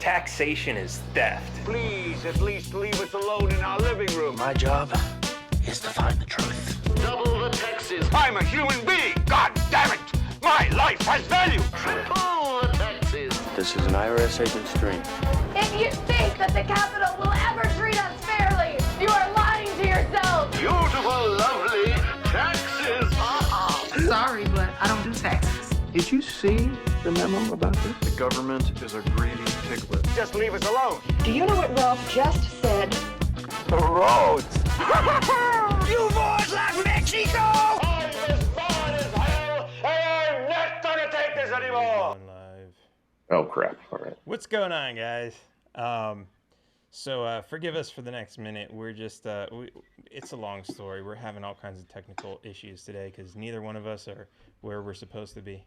Taxation is theft. Please, at least leave us alone in our living room. My job is to find the truth. Double the taxes. I'm a human being. God damn it. My life has value. Triple the taxes. This is an IRS agent's dream. If you think that the Capitol will ever treat us fairly, you are lying to yourself. Beautiful, lovely taxes. Sorry, but I don't do taxes. Did you see the memo about this? The government is a greedy piglet. Just leave us alone. Do you know what Ralph just said? The roads. You boys like Mexico! I'm as bad as hell, and I'm not gonna take this anymore. Live. Oh crap! All right. What's going on, guys? So forgive us for the next minute. We're just it's a long story. We're having all kinds of technical issues today because neither one of us are where we're supposed to be.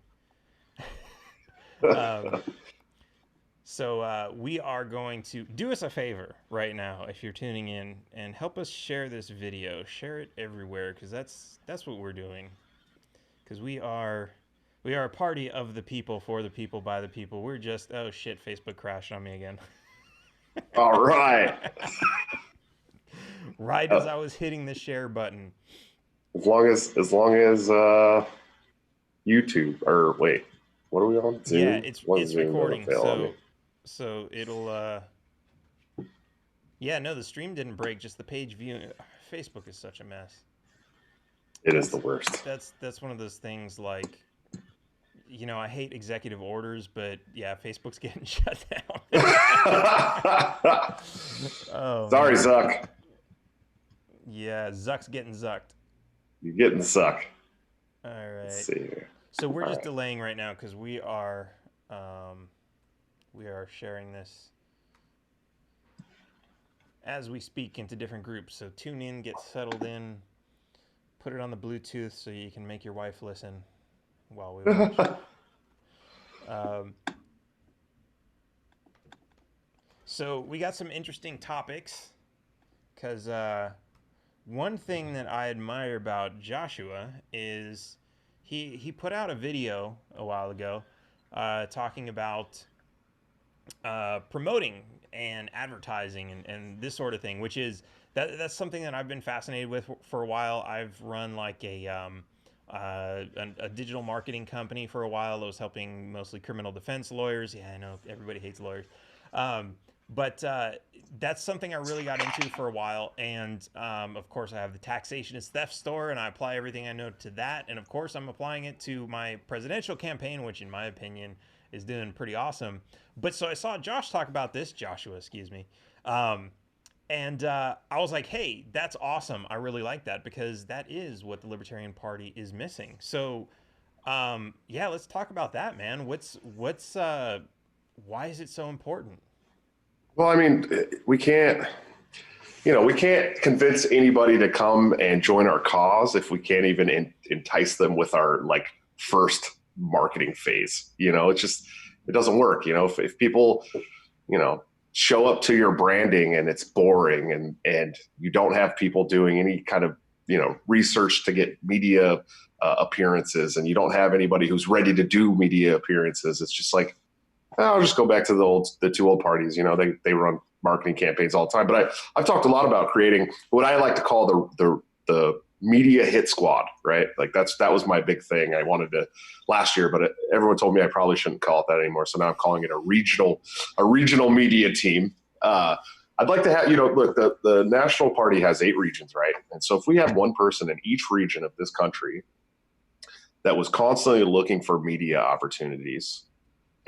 So we are going to do us a favor right now if you're tuning in and help us share this video. Share it everywhere because that's what we're doing. Because we are a party of the people, for the people, by the people. We're just, oh shit, Facebook crashed on me again. All right. Right as I was hitting the share button. As long as YouTube, or wait, what are we on? Zoom? Yeah, it's Zoom recording. on me? So it'll yeah, no, the stream didn't break, just the page view. Facebook is such a mess. It is the worst. That's one of those things, like, you know, I hate executive orders, but yeah, Facebook's getting shut down. Oh, Sorry, man. Zuck. Yeah, Zuck's getting zucked. You're getting suck. All right. Let's see here. So we're All just right. delaying right now because we are sharing this as we speak into different groups. So tune in, get settled in, put it on the Bluetooth so you can make your wife listen while we watch. So we got some interesting topics because one thing that I admire about Joshua is he put out a video a while ago talking about promoting and advertising and this sort of thing, which is that's something that I've been fascinated with for a while. I've run like a digital marketing company for a while. I was helping mostly criminal defense lawyers. Yeah, I know everybody hates lawyers. But that's something I really got into for a while. And of course, I have the taxation is theft store, and I apply everything I know to that. And of course, I'm applying it to my presidential campaign, which in my opinion is doing pretty awesome. But so I saw Joshua, excuse me. And I was like, hey, that's awesome. I really like that because that is what the Libertarian Party is missing. So yeah, let's talk about that, man. Why is it so important? Well, I mean, we can't convince anybody to come and join our cause if we can't even entice them with our like first marketing phase. You know, it doesn't work. You know, if people, you know, show up to your branding and it's boring and you don't have people doing any kind of, you know, research to get media appearances, and you don't have anybody who's ready to do media appearances, it's just like, I'll just go back to the two old parties. You know, they run marketing campaigns all the time. But I've talked a lot about creating what I like to call the media hit squad, right? Like that was my big thing. I wanted to last year, but everyone told me I probably shouldn't call it that anymore. So now I'm calling it a regional media team. I'd like to have, you know, look, the national party has 8 regions, right? And so if we had one person in each region of this country that was constantly looking for media opportunities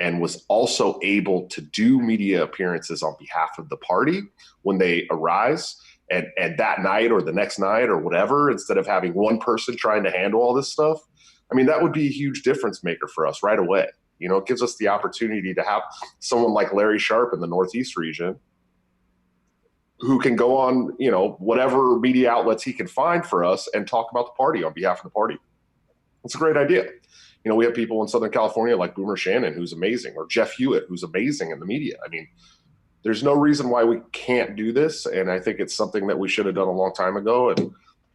and was also able to do media appearances on behalf of the party when they arise, and that night or the next night or whatever, instead of having one person trying to handle all this stuff, I mean, that would be a huge difference maker for us right away. You know, it gives us the opportunity to have someone like Larry Sharp in the Northeast region who can go on, you know, whatever media outlets he can find for us and talk about the party on behalf of the party. It's a great idea. You know, we have people in Southern California like Boomer Shannon, who's amazing, or Jeff Hewitt, who's amazing in the media. I mean, there's no reason why we can't do this. And I think it's something that we should have done a long time ago. And,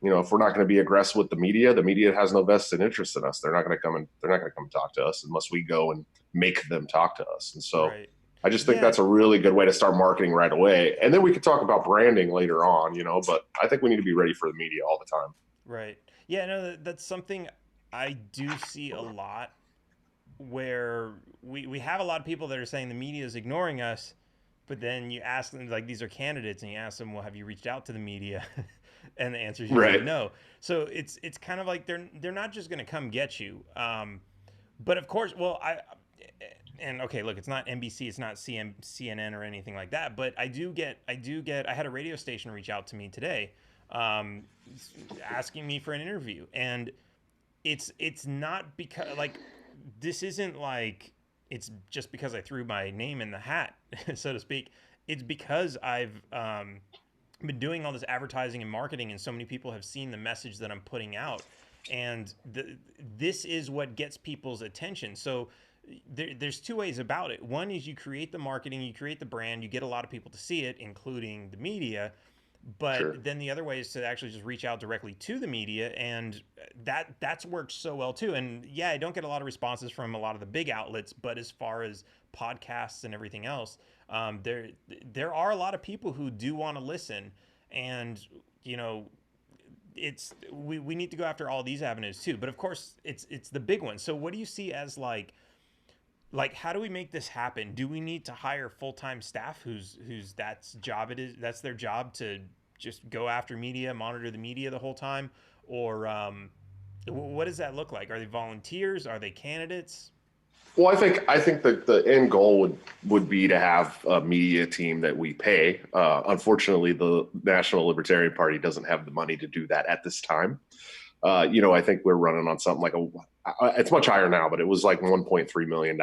you know, if we're not going to be aggressive with the media has no vested interest in us. They're not going to come and talk to us unless we go and make them talk to us. And so, Right. I just think that's a really good way to start marketing right away. And then we could talk about branding later on, but I think we need to be ready for the media all the time. Right. Yeah, no, that's something I do see a lot, where we have a lot of people that are saying the media is ignoring us, but then you ask them, like, these are candidates, and you ask them, well, have you reached out to the media? And the answer is usually no. So it's kind of like they're not just going to come get you. But of course, okay, look, it's not NBC, it's not CNN or anything like that, but I had a radio station reach out to me today, asking me for an interview, and it's not because, like, this isn't like it's just because I threw my name in the hat, so to speak. It's because I've been doing all this advertising and marketing, and so many people have seen the message that I'm putting out, and this is what gets people's attention. So there's two ways about it. One is you create the marketing, you create the brand, you get a lot of people to see it, including the media. But then the other way is to actually just reach out directly to the media, and that's worked so well too. And yeah, I don't get a lot of responses from a lot of the big outlets, but as far as podcasts and everything else, there are a lot of people who do want to listen, and we need to go after all these avenues too. But of course, it's the big one. So what do you see as like how do we make this happen? Do we need to hire full-time staff whose that's their job to just go after media, monitor the media the whole time? Or what does that look like? Are they volunteers? Are they candidates? Well, I think that the end goal would be to have a media team that we pay. Unfortunately, the National Libertarian Party doesn't have the money to do that at this time. I think we're running on something like it's much higher now, but it was like $1.3 million,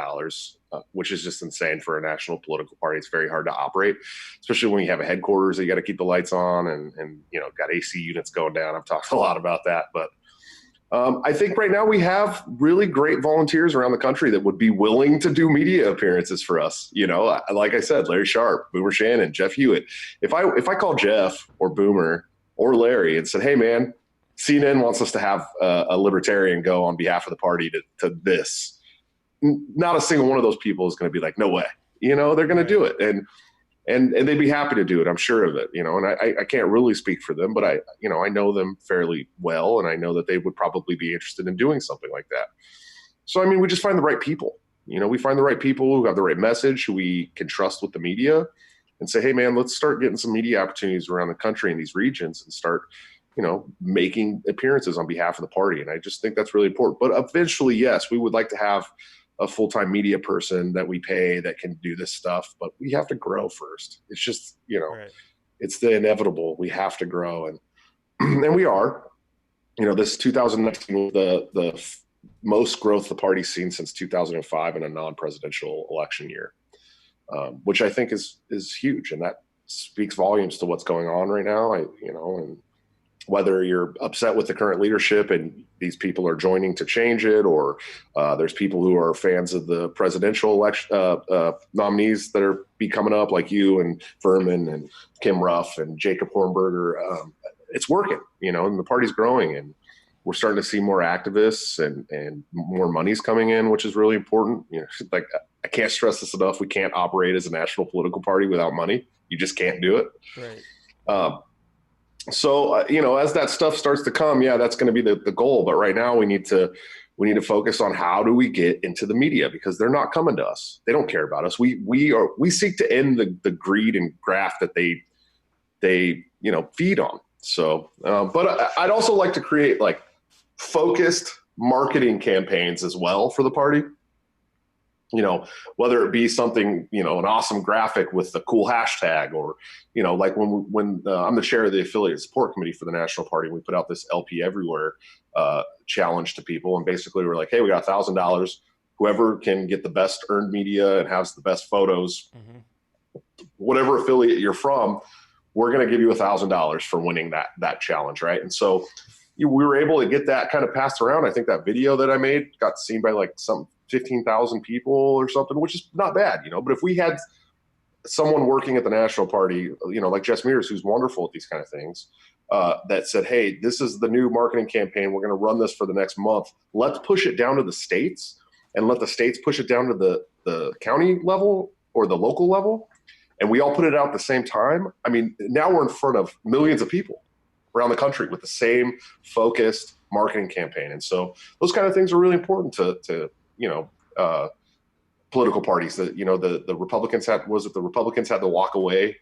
which is just insane for a national political party. It's very hard to operate, especially when you have a headquarters that you got to keep the lights on and got AC units going down. I've talked a lot about that, but I think right now we have really great volunteers around the country that would be willing to do media appearances for us. Like I said, Larry Sharp, Boomer Shannon, Jeff Hewitt. If I call Jeff or Boomer or Larry and said, hey man, CNN wants us to have a libertarian go on behalf of the party to this, not a single one of those people is going to be like, no way. They're going to do it. And they'd be happy to do it. I'm sure of it, and I can't really speak for them, but I know them fairly well. And I know that they would probably be interested in doing something like that. So, we just find the right people, we find the right people who have the right message, who we can trust with the media, and say, hey man, let's start getting some media opportunities around the country in these regions and start, making appearances on behalf of the party. And I just think that's really important. But eventually, yes, we would like to have a full-time media person that we pay that can do this stuff, but we have to grow first. It's just, right. It's the inevitable. We have to grow. And we are, this 2019, the most growth the party's seen since 2005 in a non-presidential election year, which I think is huge. And that speaks volumes to what's going on right now. And whether you're upset with the current leadership and these people are joining to change it, or there's people who are fans of the presidential election nominees that are coming up, like you and Furman and Kim Ruff and Jacob Hornberger, it's working, and the party's growing, and we're starting to see more activists and more money's coming in, which is really important. Like, I can't stress this enough. We can't operate as a national political party without money. You just can't do it. Right. So, as that stuff starts to come, that's going to be the goal. But right now we need to focus on how do we get into the media, because they're not coming to us. They don't care about us. We seek to end the greed and graft that they feed on. So, but I'd also like to create like focused marketing campaigns as well for the party. Whether it be something, an awesome graphic with a cool hashtag, or, like when I'm the chair of the affiliate support committee for the national party, we put out this LP Everywhere challenge to people. And basically we're like, hey, we got $1,000. Whoever can get the best earned media and has the best photos, whatever affiliate you're from, we're going to give you $1,000 for winning that challenge. Right. And so we were able to get that kind of passed around. I think that video that I made got seen by like 15,000 people or something, which is not bad, but if we had someone working at the national party, like Jess Mears, who's wonderful at these kind of things, that said, hey, this is the new marketing campaign. We're going to run this for the next month. Let's push it down to the states and let the states push it down to the county level or the local level, and we all put it out at the same time, I mean, now we're in front of millions of people around the country with the same focused marketing campaign. And so those kind of things are really important to political parties. That, the Republicans had the walk away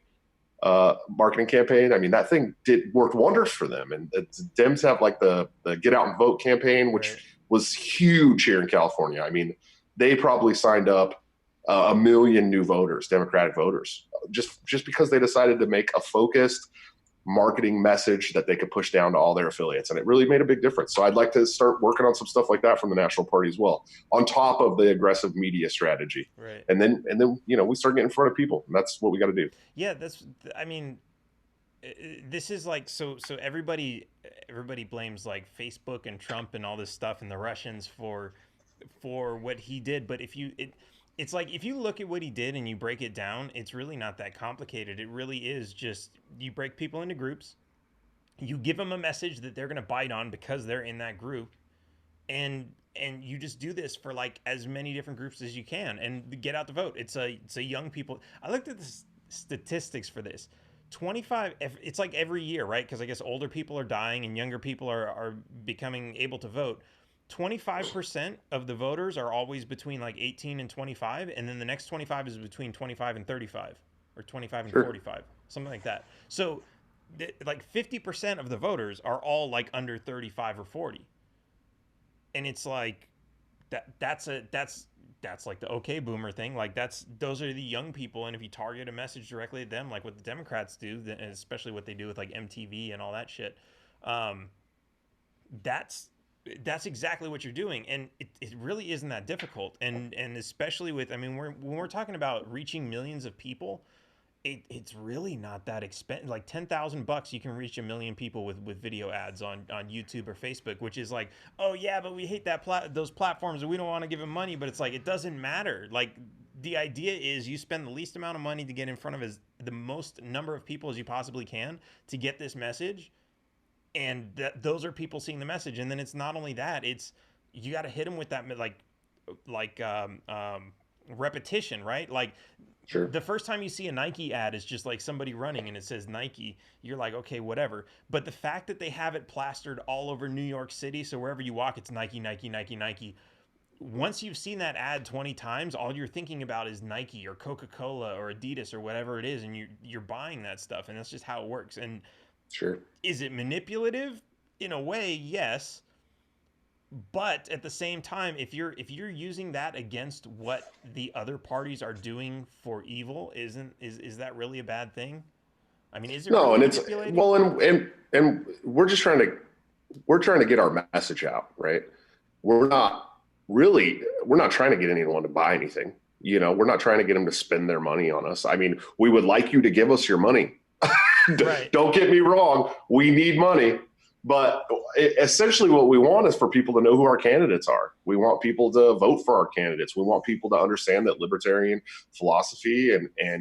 marketing campaign. I mean, that thing worked wonders for them. And the Dems have like the Get Out and Vote campaign, which was huge here in California. I mean, they probably signed up 1 million new voters, Democratic voters, just because they decided to make a focused marketing message that they could push down to all their affiliates. And it really made a big difference. So I'd like to start working on some stuff like that from the national party as well, on top of the aggressive media strategy. Right. And then, we start getting in front of people, and that's what we got to do. Yeah. This is like, so everybody blames like Facebook and Trump and all this stuff and the Russians for what he did. But it's like, if you look at what he did and you break it down, it's really not that complicated. It really is just, you break people into groups, you give them a message that they're going to bite on because they're in that group, and you just do this for like as many different groups as you can, and get out the vote. It's a young people. I looked at the statistics for this. 25, it's like every year, right? Because I guess older people are dying and younger people are becoming able to vote. 25% of the voters are always between like 18 and 25, and then the next 25 is between 25 and 35, or 25 and 45, something like that. So like 50% of the voters are all like under 35 or 40. And it's like that's like the okay boomer thing. Like those are the young people, and if you target a message directly at them, like what the Democrats do, and especially what they do with like MTV and all that shit, that's exactly what you're doing. And it really isn't that difficult. And especially with, when we're talking about reaching millions of people, it's really not that expensive. Like $10,000, you can reach 1 million people with video ads on YouTube or Facebook, which is like, oh yeah, but we hate those platforms and we don't want to give them money. But it's like, it doesn't matter. Like, the idea is you spend the least amount of money to get in front of the most number of people as you possibly can to get this message. And those are people seeing the message. And then it's not only that, it's, you got to hit them with that repetition, right? Like, sure. The first time you see a Nike ad is just like somebody running and it says Nike, you're like, okay, whatever. But the fact that they have it plastered all over New York City, so wherever you walk, it's Nike, Nike, Nike, Nike. Once you've seen that ad 20 times, all you're thinking about is Nike or Coca-Cola or Adidas or whatever it is, and you're buying that stuff, and that's just how it works. And sure. Is it manipulative? In a way, yes. But at the same time, if you're using that against what the other parties are doing for evil, is that really a bad thing? I mean, is it no? Really and it's well, and we're just trying to get our message out, right? We're not trying to get anyone to buy anything. We're not trying to get them to spend their money on us. I mean, we would like you to give us your money. Right. Don't get me wrong. We need money. But essentially what we want is for people to know who our candidates are. We want people to vote for our candidates. We want people to understand that libertarian philosophy and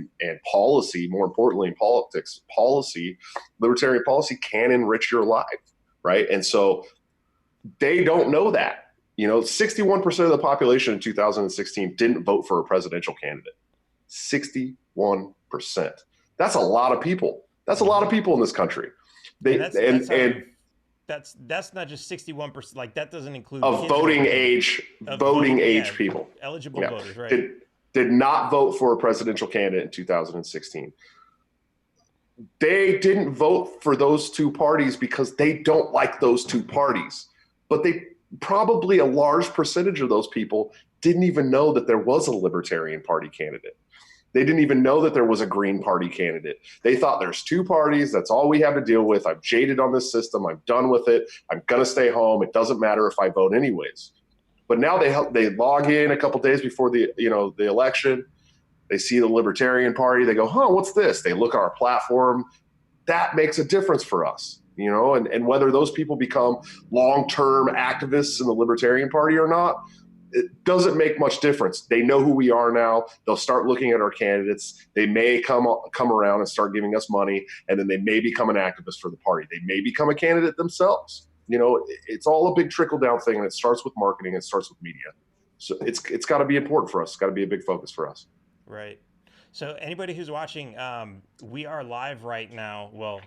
policy, more importantly in politics, libertarian policy can enrich your life, right? And so they don't know that. 61% of the population in 2016 didn't vote for a presidential candidate. 61%. That's a lot of people. That's a lot of people in this country. That's not just 61%. Like, that doesn't include of voting age people, eligible voters, right? Did not vote for a presidential candidate in 2016. They didn't vote for those two parties because they don't like those two parties. But probably a large percentage of those people didn't even know that there was a Libertarian Party candidate. They didn't even know that there was a Green Party candidate. They thought there's two parties. That's all we have to deal with. I'm jaded on this system. I'm done with it. I'm going to stay home. It doesn't matter if I vote anyways. But now they log in a couple days before the election. They see the Libertarian Party. They go, what's this? They look at our platform. That makes a difference for us, and whether those people become long-term activists in the Libertarian Party or not, it doesn't make much difference. They know who we are now. They'll start looking at our candidates. They may come around and start giving us money, and then they may become an activist for the party. They may become a candidate themselves. It's all a big trickle-down thing, and it starts with marketing. It starts with media. So it's got to be important for us. It's got to be a big focus for us. Right. So anybody who's watching, we are live right now. Well,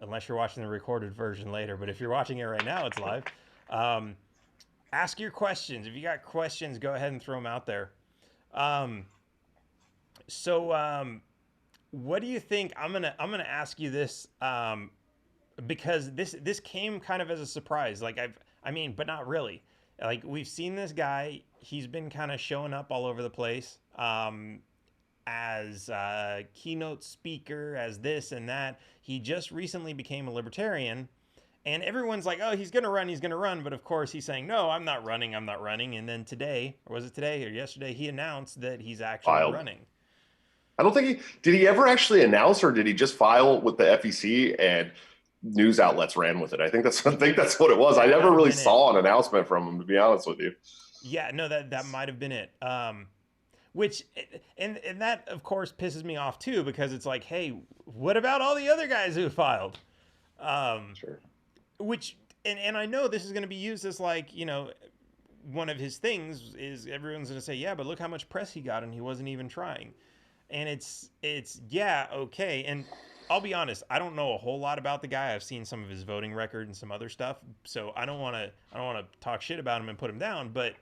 unless you're watching the recorded version later, but if you're watching it right now, it's live. Ask your questions. If you got questions, go ahead and throw them out there. What do you think? I'm gonna ask you this because this came kind of as a surprise. Like but not really. Like we've seen this guy. He's been kind of showing up all over the place. As a keynote speaker, as this and that. He just recently became a libertarian, and everyone's like, oh, he's going to run. But of course he's saying, no, I'm not running. And then today, or was it today or yesterday, he announced that he's actually running. I don't think did he ever actually announce, or did he just file with the FEC and news outlets ran with it? I think that's what it was. I never really saw an announcement from him, to be honest with you. Yeah, no, that might have been it. Which, and that, of course, pisses me off, too, because it's like, hey, what about all the other guys who filed? Sure. Which, and I know this is going to be used as, like, one of his things is everyone's going to say, yeah, but look how much press he got, and he wasn't even trying. And it's yeah, okay. And I'll be honest, I don't know a whole lot about the guy. I've seen some of his voting record and some other stuff, so I don't want to talk shit about him and put him down, but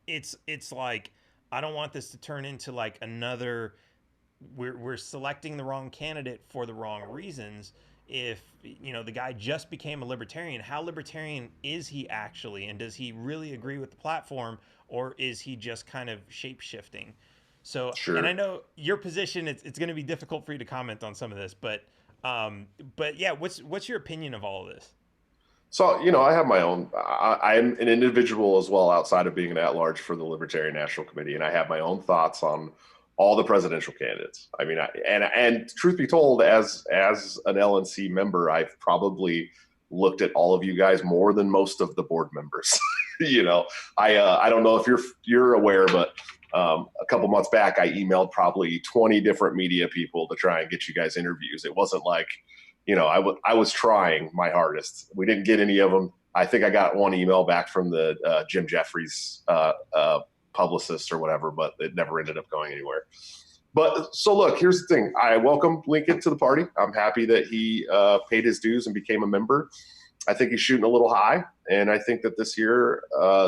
it's like, I don't want this to turn into like another, we're selecting the wrong candidate for the wrong reasons. If, the guy just became a libertarian, how libertarian is he actually? And does he really agree with the platform, or is he just kind of shape-shifting? So, sure. And I know your position, it's going to be difficult for you to comment on some of this, but yeah, what's your opinion of all of this? So, I have my own, I'm an individual as well outside of being an at-large for the Libertarian National Committee, and I have my own thoughts on all the presidential candidates. I mean, and truth be told, as an LNC member, I've probably looked at all of you guys more than most of the board members. I don't know if you're aware, but a couple months back, I emailed probably 20 different media people to try and get you guys interviews. It wasn't like, I was trying my hardest. We didn't get any of them. I think I got one email back from the Jim Jeffries publicist or whatever, but it never ended up going anywhere. But so look, here's the thing. I welcome Lincoln to the party. I'm happy that he paid his dues and became a member. I think he's shooting a little high. And I think that this year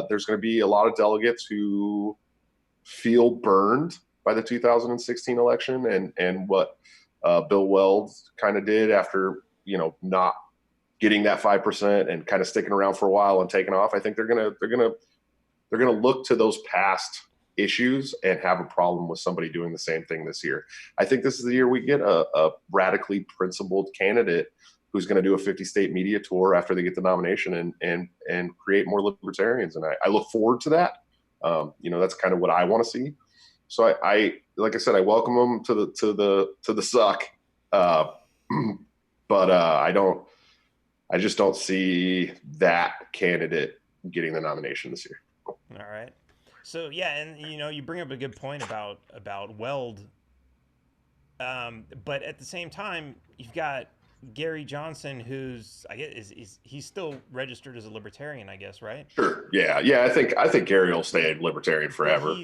there's going to be a lot of delegates who feel burned by the 2016 election and what Bill Weld kind of did after, not getting that 5% and kind of sticking around for a while and taking off. I think they're gonna look to those past issues and have a problem with somebody doing the same thing this year. I think this is the year we get a radically principled candidate who's going to do a 50-state media tour after they get the nomination and create more libertarians. And I look forward to that. That's kind of what I want to see. So I like I said, I welcome them to the suck. But I just don't see that candidate getting the nomination this year. All right. So yeah, and you bring up a good point about Weld. But at the same time, you've got Gary Johnson, who's I guess he's still registered as a libertarian, I guess, right? Sure. Yeah. I think Gary will stay a libertarian forever.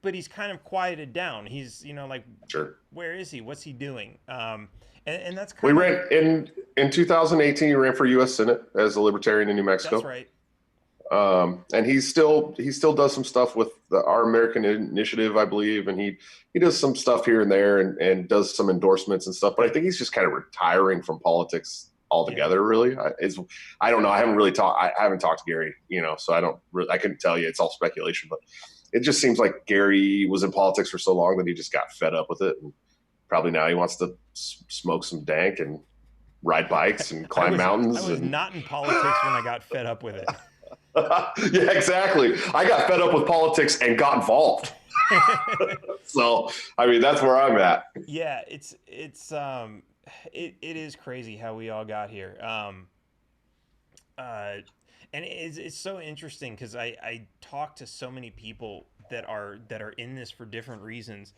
But he's kind of quieted down. He's sure. Where is he? What's he doing? And that's kind ran in 2018. He ran for U.S. Senate as a libertarian in New Mexico. That's right. And he still does some stuff with our American Initiative, I believe, and he does some stuff here and there and does some endorsements and stuff. But I think he's just kind of retiring from politics altogether. Yeah. Really, I don't know. I haven't talked to Gary, so I couldn't tell you. It's all speculation, but it just seems like Gary was in politics for so long that he just got fed up with it, and probably now he wants to smoke some dank and ride bikes and climb mountains. I was not in politics when I got fed up with it. Yeah, exactly. I got fed up with politics and got involved. So, I mean, that's where I'm at. Yeah, it is crazy how we all got here. And it's so interesting because I talk to so many people that are in this for different reasons.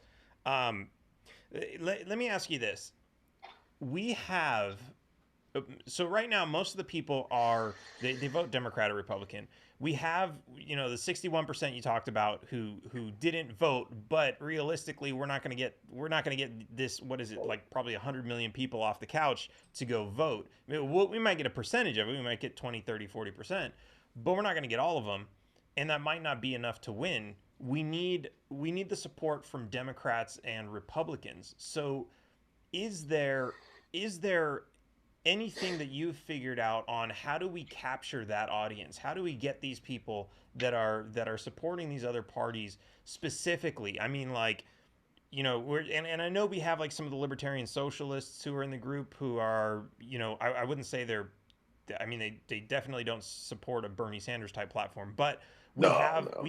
Let me ask you this. So right now, most of the people they vote Democrat or Republican. we have, the 61% you talked about who didn't vote, but realistically, we're not going to get this, what is it, like probably 100 million people off the couch to go vote. I mean, we might get a percentage of it. We might get 20, 30, 40%, but we're not going to get all of them. And that might not be enough to win. We need the support from Democrats and Republicans. So is there anything that you've figured out on how do we capture that audience? How do we get these people that are supporting these other parties specifically? I mean, like, and I know we have like some of the libertarian socialists who are in the group who are, I wouldn't say they definitely don't support a Bernie Sanders type platform, but we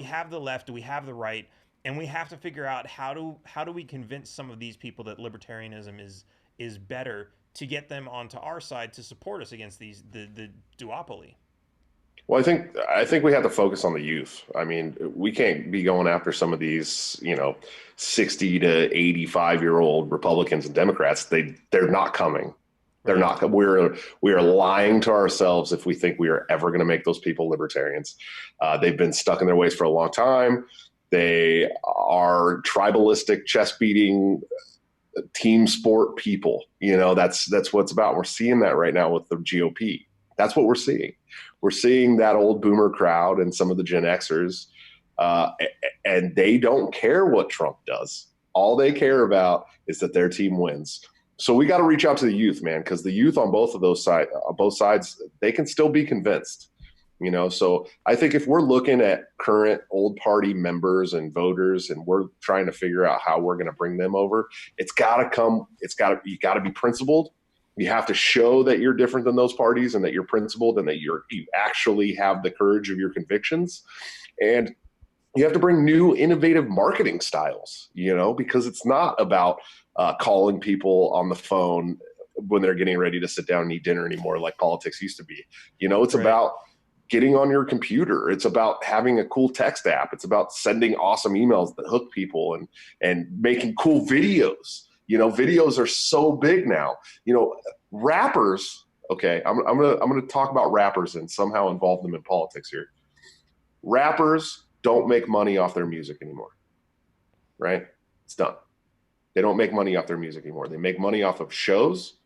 have the left, we have the right, and we have to figure out how do we convince some of these people that libertarianism is better, to get them onto our side to support us against the duopoly. Well, I think we have to focus on the youth. I mean, we can't be going after some of these, 60 to 85-year-old Republicans and Democrats. They're not coming. They're not. We are lying to ourselves if we think we are ever going to make those people libertarians. They've been stuck in their ways for a long time. They are tribalistic, chest beating, team sport people. That's what it's about. We're seeing that right now with the GOP. That's what we're seeing. We're seeing that old boomer crowd and some of the Gen Xers, and they don't care what Trump does. All they care about is that their team wins. So we got to reach out to the youth, man, because the youth on both sides, they can still be convinced. So I think if we're looking at current old party members and voters, and we're trying to figure out how we're going to bring them over, you got to be principled. You have to show that you're different than those parties and that you're principled and that you actually have the courage of your convictions. And you have to bring new innovative marketing styles, because it's not about calling people on the phone when they're getting ready to sit down and eat dinner anymore, like politics used to be. It's about getting on your computer. It's about having a cool text app. It's about sending awesome emails that hook people and making cool videos. Videos are so big now. Rappers. Okay, I'm gonna talk about rappers and somehow involve them in politics here. Rappers don't make money off their music anymore, right? It's done. They don't make money off their music anymore. They make money off of shows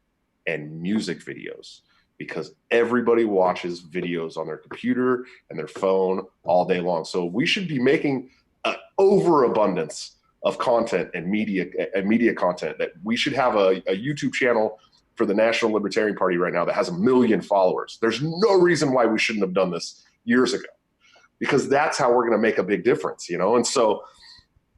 and music videos, because everybody watches videos on their computer and their phone all day long. So we should be making an overabundance of content and media content. That we should have a YouTube channel for the National Libertarian Party right now that has 1 million followers. There's no reason why we shouldn't have done this years ago, because that's how we're going to make a big difference, And so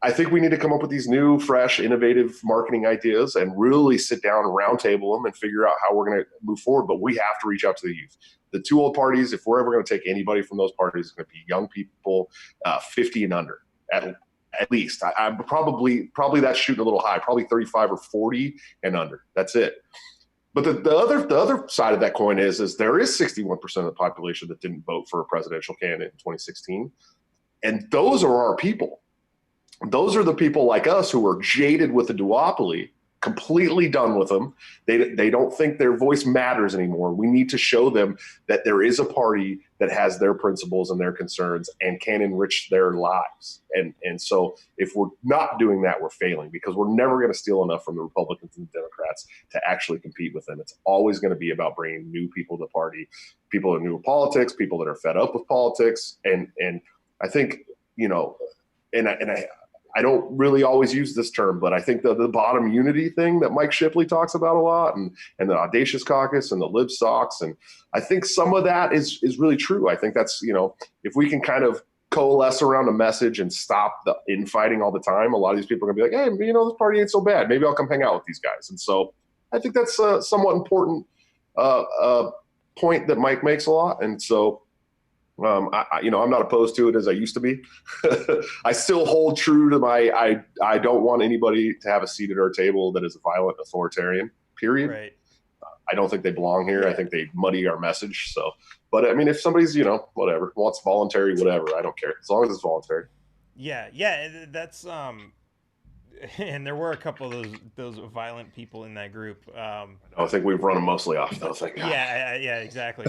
I think we need to come up with these new, fresh, innovative marketing ideas and really sit down and roundtable them and figure out how we're going to move forward. But we have to reach out to the youth. The two old parties, if we're ever going to take anybody from those parties, it's going to be young people, 50 and under, at least. I'm probably that's shooting a little high, probably 35 or 40 and under. That's it. But the other side of that coin is there is 61% of the population that didn't vote for a presidential candidate in 2016. And those are our people. Those are the people like us who are jaded with the duopoly, completely done with them. They don't think their voice matters anymore. We need to show them that there is a party that has their principles and their concerns and can enrich their lives. And so if we're not doing that, we're failing, because we're never going to steal enough from the Republicans and the Democrats to actually compete with them. It's always going to be about bringing new people to the party, people that are new to politics, people that are fed up with politics. And I think, I don't really always use this term, but I think the bottom unity thing that Mike Shipley talks about a lot, and the Audacious Caucus and the Lib Sox, and I think some of that is really true. I think that's, if we can kind of coalesce around a message and stop the infighting all the time, a lot of these people are going to be like, hey, this party ain't so bad. Maybe I'll come hang out with these guys. And so I think that's a somewhat important point that Mike makes a lot. And so I'm not opposed to it as I used to be. I still hold true to I don't want anybody to have a seat at our table that is a violent authoritarian, period. Right. I don't think they belong here. I think they muddy our message. So, but if somebody's, whatever, wants voluntary, whatever, I don't care. As long as it's voluntary. Yeah. That's, and there were a couple of those violent people in that group. I think we've run them mostly off, though. Thank God. Yeah, exactly.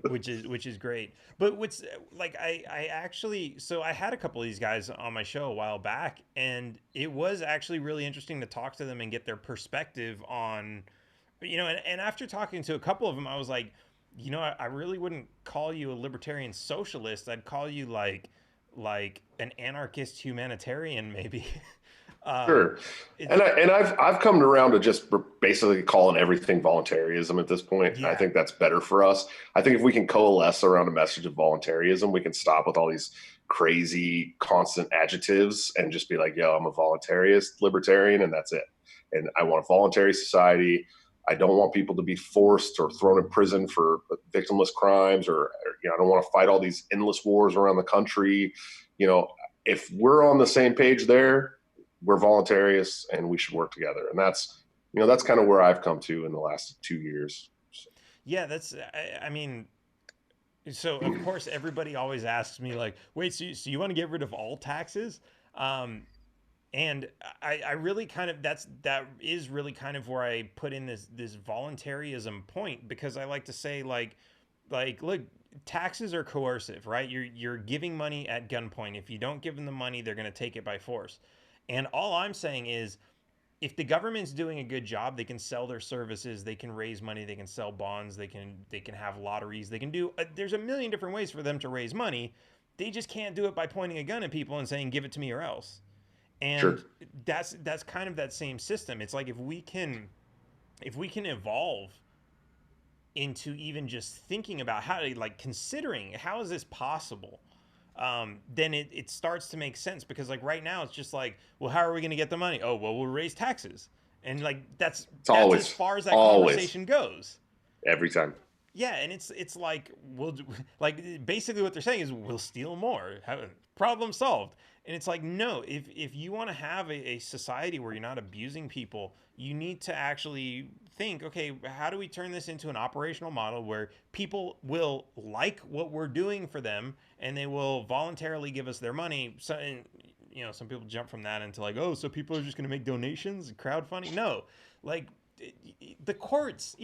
which is great. But what's like I actually, so I had a couple of these guys on my show a while back, and it was actually really interesting to talk to them and get their perspective on, and after talking to a couple of them, I was like, I really wouldn't call you a libertarian socialist. I'd call you like an anarchist humanitarian, maybe. Sure. And I've come around to just basically calling everything voluntarism at this point. Yeah. I think that's better for us. I think if we can coalesce around a message of voluntarism, we can stop with all these crazy constant adjectives and just be like, yo, I'm a voluntarist libertarian, and that's it. And I want a voluntary society. I don't want people to be forced or thrown in prison for victimless crimes, or I don't want to fight all these endless wars around the country. If we're on the same page there, we're voluntarists and we should work together. And that's kind of where I've come to in the last 2 years. Yeah, I mean, so of course everybody always asks me like, wait, so you want to get rid of all taxes? And I really kind of, that is really kind of where I put in this voluntarism point, because I like to say like, look, taxes are coercive, right? You're giving money at gunpoint. If you don't give them the money, they're going to take it by force. And all I'm saying is, if the government's doing a good job, they can sell their services, they can raise money, they can sell bonds, they can have lotteries, they can do, there's a million different ways for them to raise money. They just can't do it by pointing a gun at people and saying, give it to me or else. And sure. that's kind of that same system. It's like, if we can evolve into even just thinking about how to, like, considering how is this possible, then it starts to make sense. Because like right now it's just like, well, how are we going to get the money? Oh, well, we'll raise taxes. And like, that's always, as far as that conversation goes. Every time. Yeah. And it's like, like basically what they're saying is we'll steal more. Problem solved. And it's like, no, if you want to have a society where you're not abusing people, you need to actually think, okay, how do we turn this into an operational model where people will like what we're doing for them and they will voluntarily give us their money? So, some people jump from that into like, oh, so people are just going to make donations, crowdfunding. No, like the courts,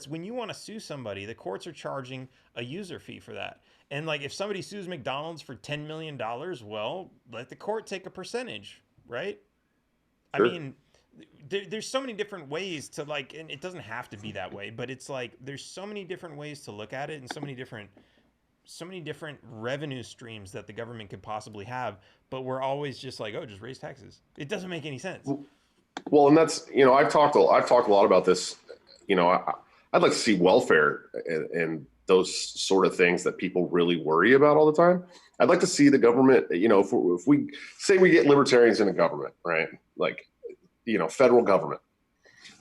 when you want to sue somebody, the courts are charging a user fee for that. And like, if somebody sues McDonald's for $10 million, well, let the court take a percentage, right? Sure. I mean, there's so many different ways to, like, and it doesn't have to be that way, but it's like, there's so many different ways to look at it, and so many different revenue streams that the government could possibly have. But we're always just like, oh, just raise taxes. It doesn't make any sense. Well, and that's, I've talked a lot about this. I'd like to see welfare and those sort of things that people really worry about all the time. I'd like to see the government, if we say we get libertarians in a government, right? Like, federal government,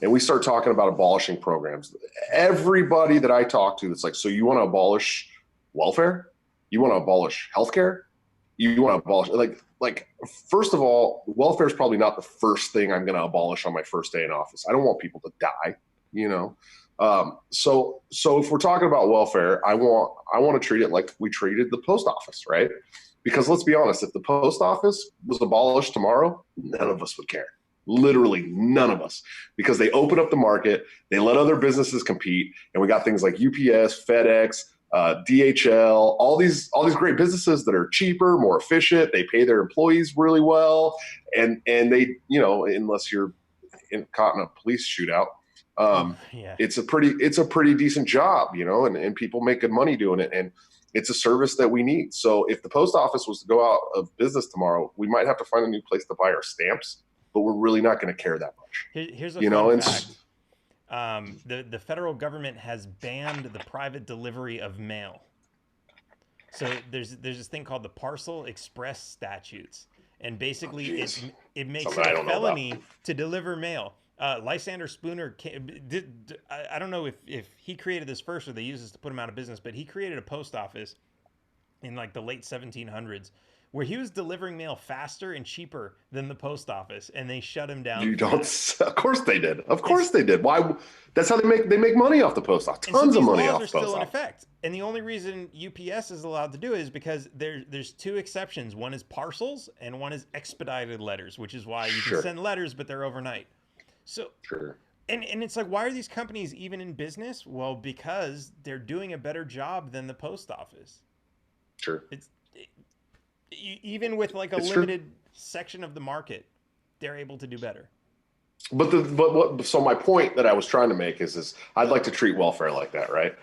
and we start talking about abolishing programs. Everybody that I talk to that's like, so you want to abolish welfare? You want to abolish healthcare? You want to abolish, like, first of all, welfare is probably not the first thing I'm going to abolish on my first day in office. I don't want people to die, So if we're talking about welfare, I want to treat it like we treated the post office, right? Because let's be honest, if the post office was abolished tomorrow, none of us would care. Literally none of us, because they open up the market, they let other businesses compete, and we got things like UPS, FedEx, DHL, all these great businesses that are cheaper, more efficient. They pay their employees really well, and they, unless you're caught in a police shootout, Yeah. it's a pretty decent job, and people make good money doing it, and it's a service that we need. So if the post office was to go out of business tomorrow, we might have to find a new place to buy our stamps, but we're really not going to care that much. Here's a fun fact. The federal government has banned the private delivery of mail. So there's this thing called the Parcel Express statutes, and basically it makes it a felony to deliver mail. Lysander Spooner, I don't know if he created this first or they used this to put him out of business, but he created a post office in like the late 1700s where he was delivering mail faster and cheaper than the post office, and they shut him down. Of course they did. Of course they did. Why? That's how they make money off the post office. Tons of money off the post office. These laws are still in effect, and the only reason UPS is allowed to do it is because there's two exceptions. One is parcels, and one is expedited letters, which is why you can send letters, but they're overnight. So, And it's like, why are these companies even in business? Well, because they're doing a better job than the post office. Sure. Even with like a limited section of the market, they're able to do better. So my point that I was trying to make is I'd like to treat welfare like that, right?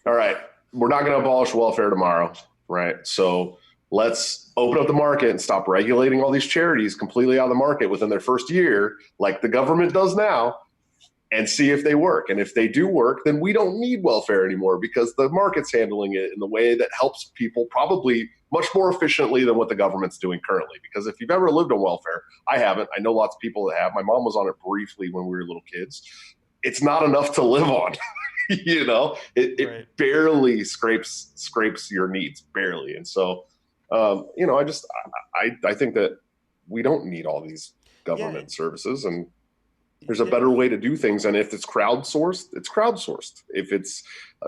All right, we're not going to abolish welfare tomorrow, right? So let's open up the market and stop regulating all these charities completely out of the market within their first year, like the government does now, and see if they work. And if they do work, then we don't need welfare anymore because the market's handling it in the way that helps people probably much more efficiently than what the government's doing currently. Because if you've ever lived on welfare, I haven't. I know lots of people that have. My mom was on it briefly when we were little kids. It's not enough to live on. You know, it barely scrapes your needs, barely. And so, you know, I think that we don't need all these government services, and there's a better way to do things. And if it's crowdsourced, it's crowdsourced. If it's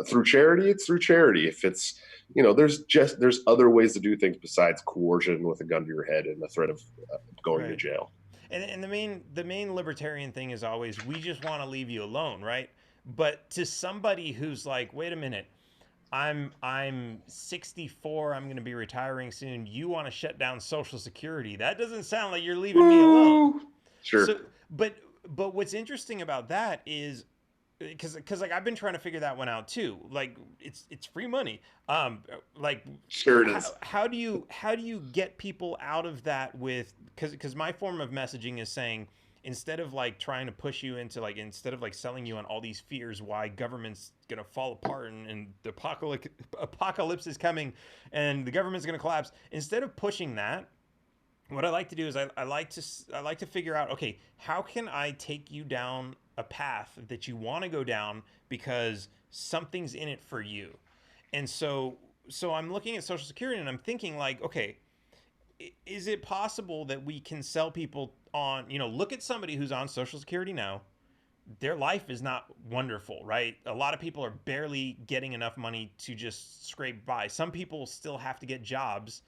through charity, it's through charity. If it's, you know, there's other ways to do things besides coercion with a gun to your head and the threat of going to jail. And the main libertarian thing is always, we just want to leave you alone, right? But to somebody who's like, wait a minute, I'm 64, I'm going to be retiring soon. You want to shut down Social Security? That doesn't sound like you're leaving me alone. Sure. So, but what's interesting about that is, because like I've been trying to figure that one out too. Like it's free money. Like sure it is. How do you get people out of that with, because my form of messaging is saying, instead of like trying to push you into like, instead of like selling you on all these fears why government's gonna fall apart and the apocalypse is coming and the government's gonna collapse, instead of pushing that, what I like to do is I like to figure out, okay, how can I take you down a path that you want to go down because something's in it for you. And so I'm looking at Social Security and I'm thinking like, okay, is it possible that we can sell people on, you know, look at somebody who's on Social Security now, their life is not wonderful, right? A lot of people are barely getting enough money to just scrape by. Some people still have to get jobs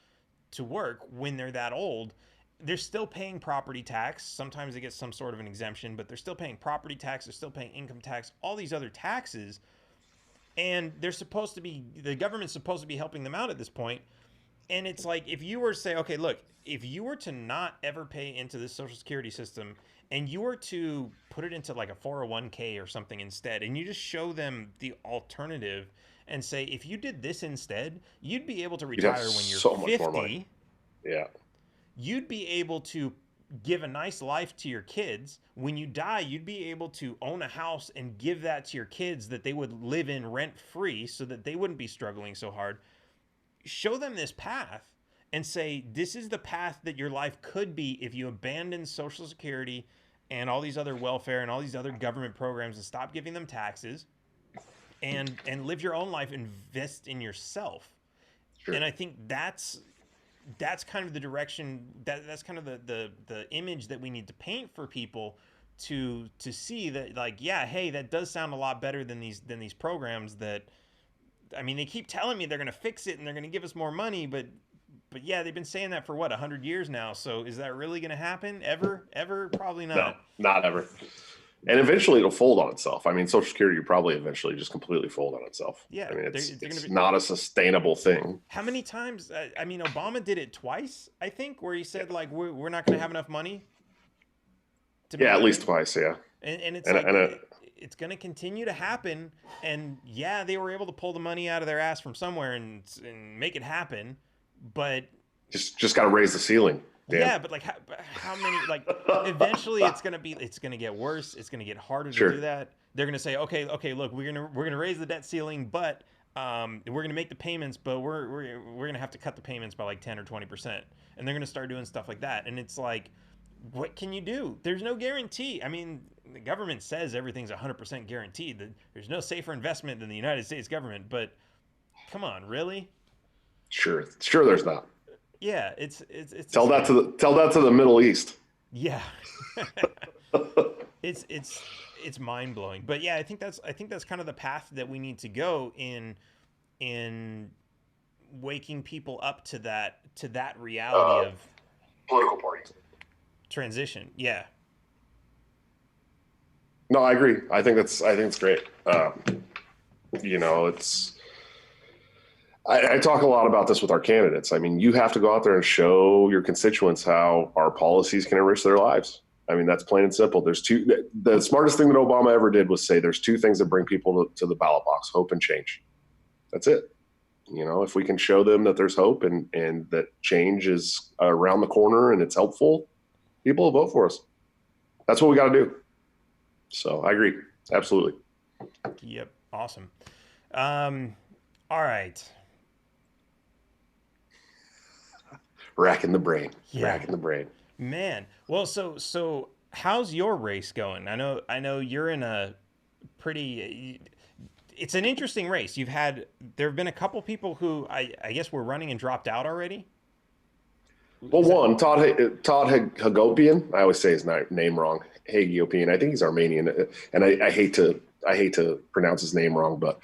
to work when they're that old. They're still paying property tax. Sometimes they get some sort of an exemption, but they're still paying property tax. They're still paying income tax, all these other taxes. And the government's supposed to be helping them out at this point. And it's like, if you were to say, okay, look, if you were to not ever pay into this Social Security system and you were to put it into like a 401k or something instead, and you just show them the alternative and say, if you did this instead, you'd be able to retire when you're so 50. Much more money. Yeah. You'd be able to give a nice life to your kids. When you die, you'd be able to own a house and give that to your kids that they would live in rent free so that they wouldn't be struggling so hard. Show them this path and say, this is the path that your life could be if you abandon Social Security and all these other welfare and all these other government programs and stop giving them taxes and live your own life, invest in yourself. Sure. And I think that's kind of the direction, that's kind of the image that we need to paint for people to see that, like, yeah, hey, that does sound a lot better than these programs that, I mean, they keep telling me they're going to fix it and they're going to give us more money, but yeah, they've been saying that for what, 100 years now. So is that really going to happen ever? Probably not. No, not ever. And eventually it'll fold on itself. I mean, Social Security will probably eventually just completely fold on itself. Yeah. I mean, it's not a sustainable thing. How many times? I mean, Obama did it twice, I think, where he said, like, we're not going to have enough money. Yeah, at least twice, yeah. And it's it's going to continue to happen. And yeah, they were able to pull the money out of their ass from somewhere and make it happen. But just got to raise the ceiling. Dan. Yeah, but like how many, like, eventually it's going to get worse. It's going to get harder to do that. They're going to say, okay, look, we're going to raise the debt ceiling, but we're going to make the payments, but we're going to have to cut the payments by like 10 or 20%. And they're going to start doing stuff like that. And it's like, what can you do? There's no guarantee. I mean, the government says everything's 100% guaranteed. There's no safer investment than the United States government, but come on, really? Sure there's not. Yeah, it's tell that to the Middle East. Yeah. it's mind blowing. But yeah, I think that's kind of the path that we need to go in waking people up to that reality of political parties. Transition. Yeah. No, I agree. I think it's great. You know, I talk a lot about this with our candidates. I mean, you have to go out there and show your constituents how our policies can enrich their lives. I mean, that's plain and simple. The smartest thing that Obama ever did was say there's two things that bring people to the ballot box: hope and change. That's it. You know, if we can show them that there's hope and that change is around the corner and it's helpful, people will vote for us. That's what we got to do. So I agree. Absolutely. Yep. Awesome. All right. Racking the brain. Yeah. Racking the brain. Man. Well, so how's your race going? I know you're in a pretty, it's an interesting race. There have been a couple people who I guess were running and dropped out already. Well, Todd Hagopian. I always say his name wrong. Hagopian. I think he's Armenian, and I hate to pronounce his name wrong, but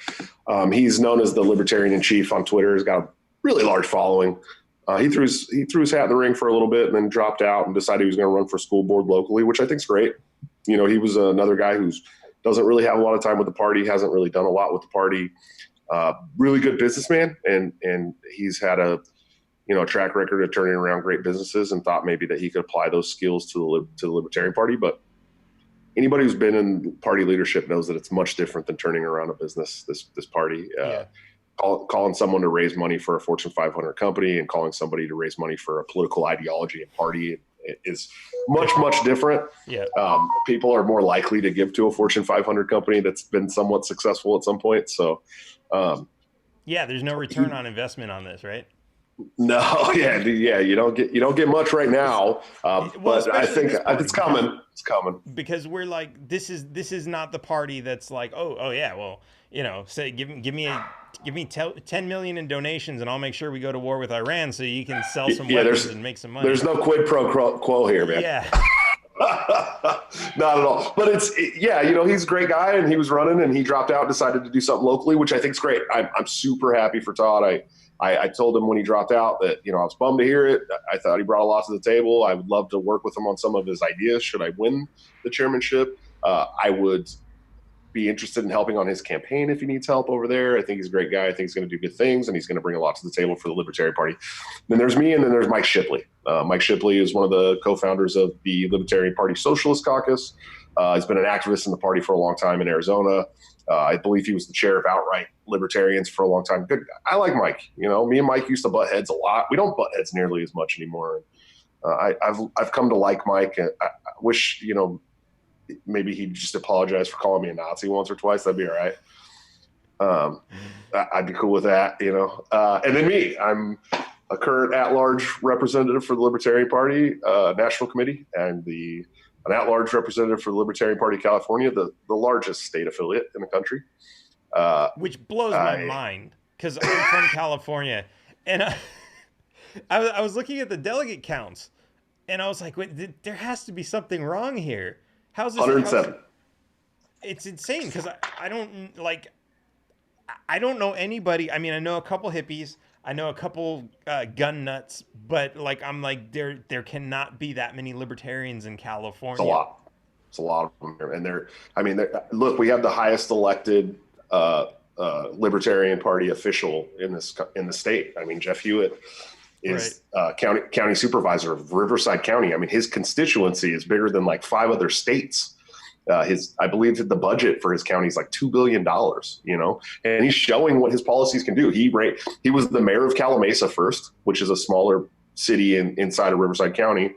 he's known as the Libertarian in Chief on Twitter. He's got a really large following. He threw his hat in the ring for a little bit and then dropped out and decided he was going to run for school board locally, which I think is great. You know, he was another guy who doesn't really have a lot of time with the party, hasn't really done a lot with the party. Really good businessman, and he's had a track record of turning around great businesses, and thought maybe that he could apply those skills to the Libertarian Party. But anybody who's been in party leadership knows that it's much different than turning around a business. This party, calling someone to raise money for a Fortune 500 company and calling somebody to raise money for a political ideology and party is much, much different. Yeah. People are more likely to give to a Fortune 500 company that's been somewhat successful at some point. So, there's no return on investment on this, right? No, you don't get much right now, but I think it's coming. It's coming because we're like, this is not the party that's like, oh yeah, well, say give me 10 million in donations and I'll make sure we go to war with Iran so you can sell some weapons and make some money. There's no quid pro quo here, man. Yeah. Not at all. But he's a great guy, and he was running and he dropped out and decided to do something locally, which I think is great. I'm super happy for Todd. I told him when he dropped out that, I was bummed to hear it. I thought he brought a lot to the table. I would love to work with him on some of his ideas. Should I win the chairmanship, I would be interested in helping on his campaign if he needs help over there. I think he's a great guy. I think he's going to do good things, and he's going to bring a lot to the table for the Libertarian Party. Then there's me, and then there's Mike Shipley. Mike Shipley is one of the co-founders of the Libertarian Party Socialist Caucus. He's been an activist in the party for a long time in Arizona. I believe he was the chair of Outright Libertarians for a long time. Good. I like Mike. Me and Mike used to butt heads a lot. We don't butt heads nearly as much anymore. I've come to like Mike. And I wish, maybe he'd just apologize for calling me a Nazi once or twice. That'd be all right. I'd be cool with that, And then me, I'm a current at-large representative for the Libertarian Party National Committee, and an at-large representative for the Libertarian Party of California, the largest state affiliate in the country. Which blows my mind, because I'm from California, and I was looking at the delegate counts, and I was like, wait, there has to be something wrong here. How's this? 107. It's insane, because I don't know anybody. I mean, I know a couple hippies. I know a couple gun nuts, but there cannot be that many libertarians in California. It's a lot of them here, and look, we have the highest elected Libertarian Party official in the state. I mean, Jeff Hewitt is county supervisor of Riverside County. I mean, his constituency is bigger than like 5 other states. I believe that the budget for his county is like $2 billion, and he's showing what his policies can do. He was the mayor of Calamasa first, which is a smaller city inside of Riverside County.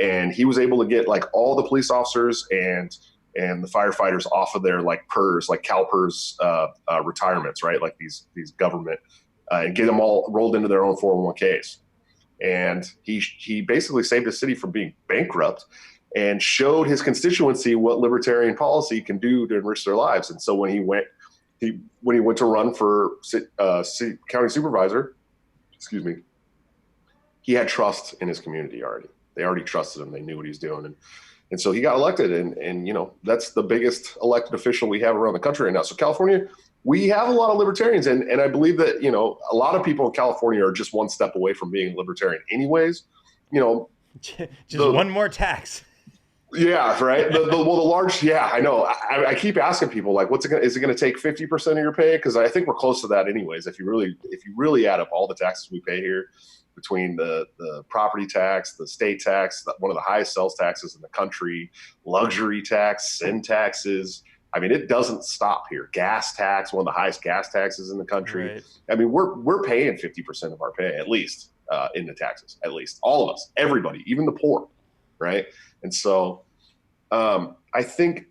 And he was able to get like all the police officers and the firefighters off of their like PERS, like CalPERS retirements, right? Like these government, and get them all rolled into their own 401ks. And he basically saved the city from being bankrupt, and showed his constituency what libertarian policy can do to enrich their lives. And so when he went to run for county supervisor, he had trust in his community already. They already trusted him. They knew what he was doing. And so he got elected. And that's the biggest elected official we have around the country right now. So California, we have a lot of libertarians. And I believe that, a lot of people in California are just one step away from being libertarian anyways. Just one more tax. Yeah, right. The large. Yeah, I know. I keep asking people like, what's it gonna? Is it going to take 50% of your pay? Because I think we're close to that anyways. If you really add up all the taxes we pay here, between the property tax, the state tax, one of the highest sales taxes in the country, luxury tax, sin taxes. I mean, it doesn't stop here. Gas tax, one of the highest gas taxes in the country. Right. I mean, we're paying 50% of our pay at least in the taxes. At least all of us, everybody, even the poor, right? And so I think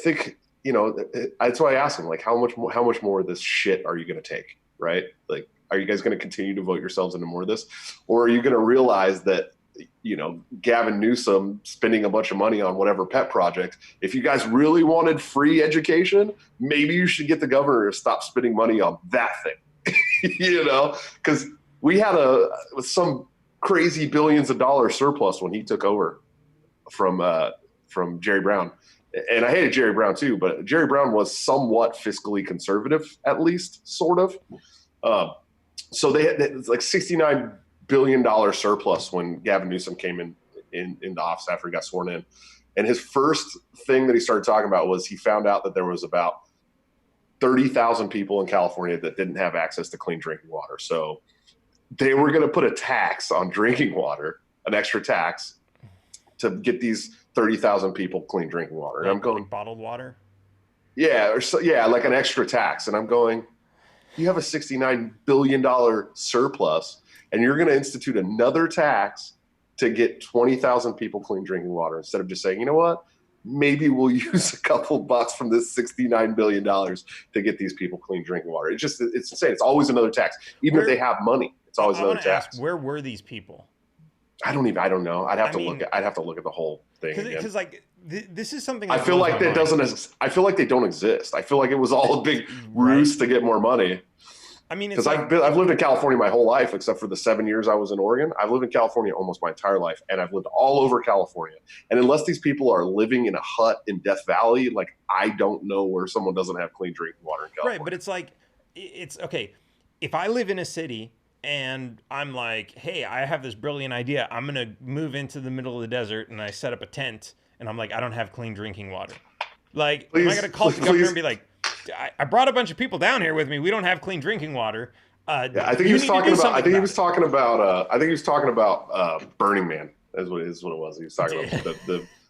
that's why I asked him, like, how much more of this shit are you going to take, right? Like, are you guys going to continue to vote yourselves into more of this, or are you going to realize that, Gavin Newsom spending a bunch of money on whatever pet project, if you guys really wanted free education, maybe you should get the governor to stop spending money on that thing, because we had some crazy billions of dollars surplus when he took over from Jerry Brown. And I hated Jerry Brown too, but Jerry Brown was somewhat fiscally conservative, at least, sort of. So they had like $69 billion surplus when Gavin Newsom came in the office after he got sworn in. And his first thing that he started talking about was he found out that there was about 30,000 people in California that didn't have access to clean drinking water. So they were going to put a tax on drinking water, an extra tax, to get these 30,000 people clean drinking water. And I'm going, like bottled water? Yeah, like an extra tax. And I'm going, you have a $69 billion surplus, and you're going to institute another tax to get 20,000 people clean drinking water instead of just saying, you know what, maybe we'll use a couple bucks from this $69 billion to get these people clean drinking water. It's insane. It's always another tax. Even if they have money, it's always another tax. Ask, where were these people? I don't know. I'd have to look at the whole thing. Because like this is something I feel like that doesn't. I feel like they don't exist. I feel like it was all a big ruse to get more money. I mean, because I've lived in California my whole life, except for the 7 years I was in Oregon. I've lived in California almost my entire life, and I've lived all over California. And unless these people are living in a hut in Death Valley, like, I don't know where someone doesn't have clean drinking water in California. Right, but it's like, it's okay. If I live in a city and I'm like, hey, I have this brilliant idea. I'm going to move into the middle of the desert, and I set up a tent, and I'm like, I don't have clean drinking water. Like, am I going to call the governor and be like, I brought a bunch of people down here with me. We don't have clean drinking water. I think he was talking about. I think he was talking about Burning Man. Is what it was. He was talking about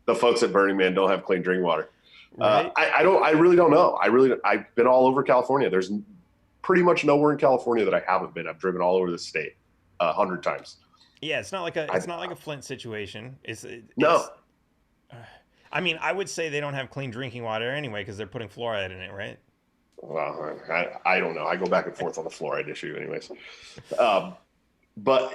the folks at Burning Man don't have clean drinking water. Right. I really don't know. I've been all over California. There's pretty much nowhere in California that I haven't been. I've driven all over the state 100 times. Yeah, it's not like a Flint situation. No. I mean, I would say they don't have clean drinking water anyway because they're putting fluoride in it, right? Well, I don't know. I go back and forth on the fluoride issue anyways. But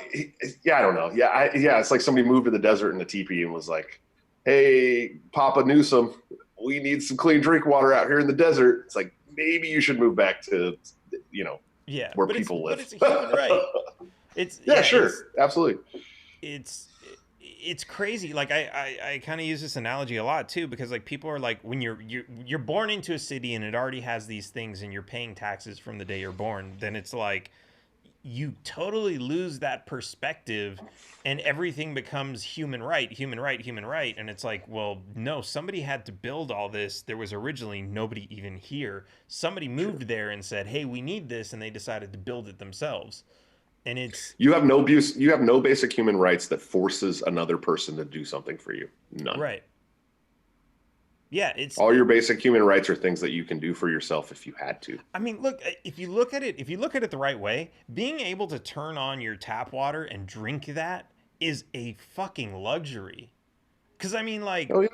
yeah, I don't know. Yeah, it's like somebody moved to the desert in a teepee and was like, hey, Papa Newsom, we need some clean drinking water out here in the desert. It's like, maybe you should move back to, where people live. But it's a human right. Sure. Absolutely. It's crazy. Like I kind of use this analogy a lot too, because like people are like, when you're born into a city and it already has these things and you're paying taxes from the day you're born, then it's like you totally lose that perspective and everything becomes human right. And it's like, well, no, somebody had to build all this. There was originally nobody even here. Somebody moved there and said, hey, we need this. And they decided to build it themselves. And you have no basic human rights that forces another person to do something for you. None. Right. Yeah, all your basic human rights are things that you can do for yourself if you had to. I mean, look, if you look at it the right way, being able to turn on your tap water and drink that is a fucking luxury. Because I mean, like, oh yeah,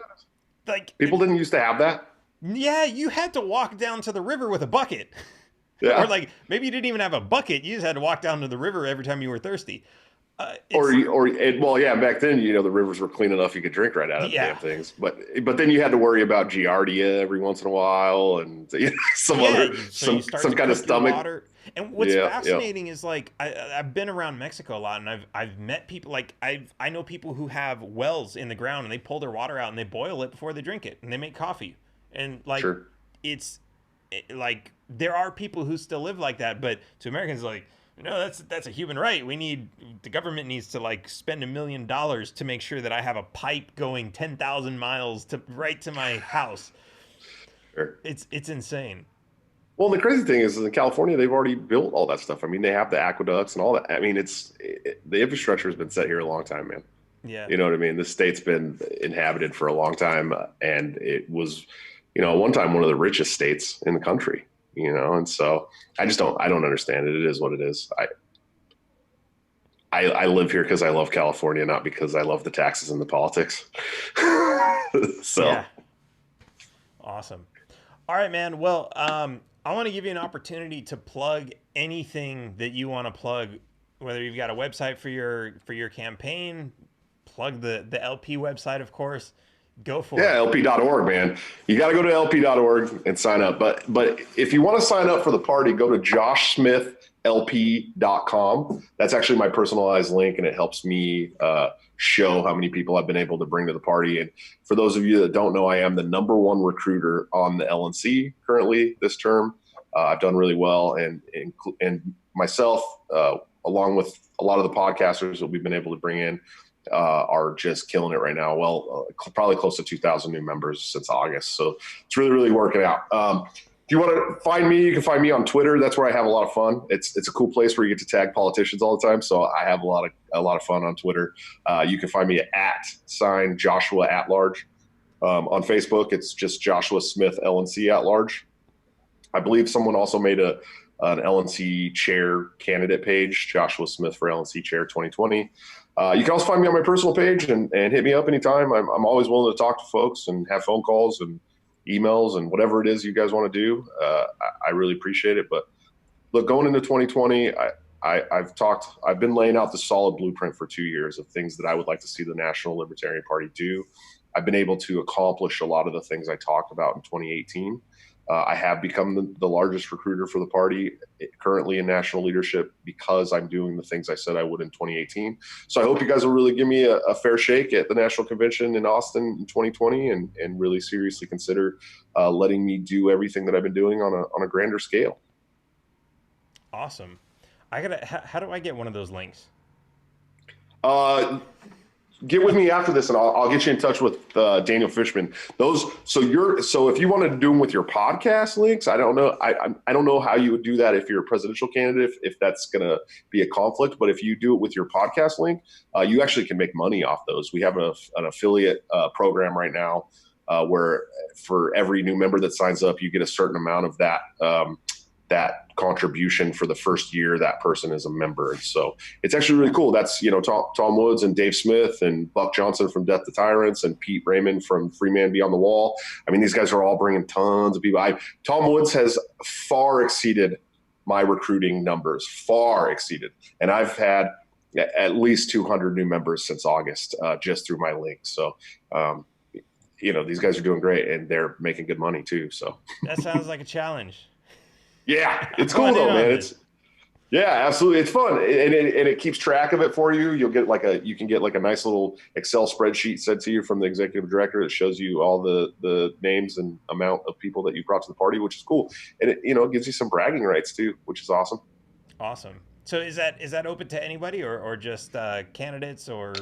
like people didn't used to have that. Yeah, you had to walk down to the river with a bucket. Yeah. Or like maybe you didn't even have a bucket. You just had to walk down to the river every time you were thirsty. Back then, the rivers were clean enough you could drink right out of the damn things. But then you had to worry about giardia every once in a while and some kind of stomach. Water. And what's fascinating is like I've been around Mexico a lot, and I've met people like I know people who have wells in the ground and they pull their water out and they boil it before they drink it and they make coffee. And like like there are people who still live like that, but to Americans, like, No, that's a human right. The government needs to like spend $1 million to make sure that I have a pipe going 10,000 miles right to my house. Sure. It's insane. Well, the crazy thing is in California, they've already built all that stuff. I mean, they have the aqueducts and all that. I mean, the infrastructure has been set here a long time, man. Yeah. You know what I mean? The state's been inhabited for a long time, and it was, at one time one of the richest states in the country. And so I don't understand it. It is what it is. I live here because I love California, not because I love the taxes and the politics. So. Yeah. Awesome. All right, man. Well, I want to give you an opportunity to plug anything that you want to plug, whether you've got a website for your campaign, plug the LP website, of course. Go for it. Yeah, LP.org, man. You got to go to LP.org and sign up. But if you want to sign up for the party, go to joshsmithlp.com. That's actually my personalized link, and it helps me show how many people I've been able to bring to the party. And for those of you that don't know, I am the #1 recruiter on the LNC currently this term. I've done really well, and myself, along with a lot of the podcasters that we've been able to bring in, are just killing it right now. Well, probably close to 2,000 new members since August. So it's really, really working out. If you want to find me, you can find me on Twitter. That's where I have a lot of fun. It's a cool place where you get to tag politicians all the time. So I have a lot of fun on Twitter. You can find me at @Joshua at large. On Facebook, it's just Joshua Smith LNC at large. I believe someone also made an LNC chair candidate page, Joshua Smith for LNC chair 2020. You can also find me on my personal page and hit me up anytime. I'm always willing to talk to folks and have phone calls and emails and whatever it is you guys want to do. I really appreciate it. But look, going into 2020, I've been laying out the solid blueprint for 2 years of things that I would like to see the National Libertarian Party do. I've been able to accomplish a lot of the things I talked about in 2018. I have become the largest recruiter for the party currently in national leadership because I'm doing the things I said I would in 2018. So I hope you guys will really give me a fair shake at the national convention in Austin in 2020 and really seriously consider letting me do everything that I've been doing on a grander scale. Awesome. How do I get one of those links? Get with me after this, and I'll get you in touch with Daniel Fishman. So if you wanted to do them with your podcast links, I don't know. I don't know how you would do that if you're a presidential candidate, if that's going to be a conflict. But if you do it with your podcast link, you actually can make money off those. We have an affiliate program right now where for every new member that signs up, you get a certain amount of that contribution for the first year that person is a member. And so it's actually really cool. That's, Tom Woods and Dave Smith and Buck Johnson from Death to Tyrants and Pete Raymond from Free Man Beyond the Wall. I mean, these guys are all bringing tons of people. Tom Woods has far exceeded my recruiting numbers, far exceeded. And I've had at least 200 new members since August, just through my link. So, these guys are doing great and they're making good money too. So that sounds like a challenge. Yeah, it's cool though, man. Yeah, absolutely. It's fun, and it keeps track of it for you. You can get like a nice little Excel spreadsheet sent to you from the executive director that shows you all the names and amount of people that you brought to the party, which is cool. And it gives you some bragging rights too, which is awesome. Awesome. So is that open to anybody or just candidates or?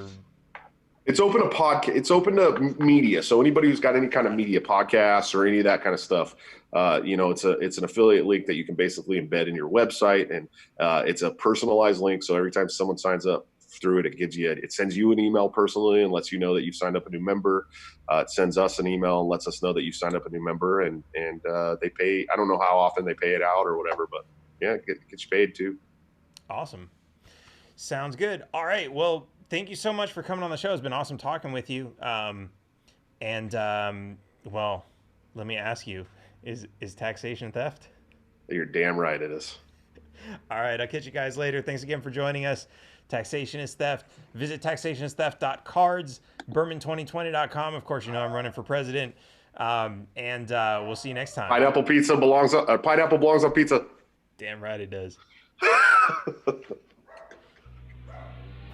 It's open to podcast. It's open to media. So anybody who's got any kind of media podcasts or any of that kind of stuff, it's an affiliate link that you can basically embed in your website, and it's a personalized link. So every time someone signs up through it, it sends you an email personally and lets you know that you've signed up a new member. It sends us an email and lets us know that you've signed up a new member, and they pay. I don't know how often they pay it out or whatever, but yeah, it gets you paid too. Awesome. Sounds good. All right. Well, thank you so much for coming on the show. It's been awesome talking with you. Well, let me ask you, is taxation theft? You're damn right it is. All right. I'll catch you guys later. Thanks again for joining us. Taxation is theft. Visit taxationistheft.cards, Berman2020.com. Of course, I'm running for president. We'll see you next time. Pineapple belongs on pizza. Damn right it does.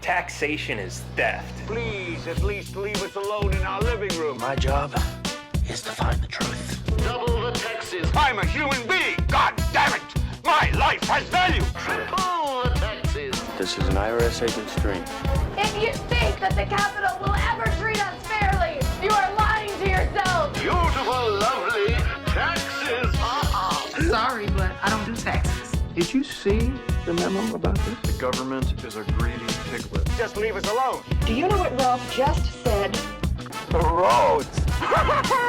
Taxation is theft. Please, at least leave us alone in our living room. My job is to find the truth. Double the taxes. I'm a human being. God damn it. My life has value. Triple the This is an IRS agent's dream. If you think that the Capitol will ever treat us fairly, you are lying to yourself. Beautiful, lovely taxes. Sorry, but I don't do taxes. Did you see the memo about this? The government is a greedy piglet. Just leave us alone. Do you know what Ralph just said? The roads.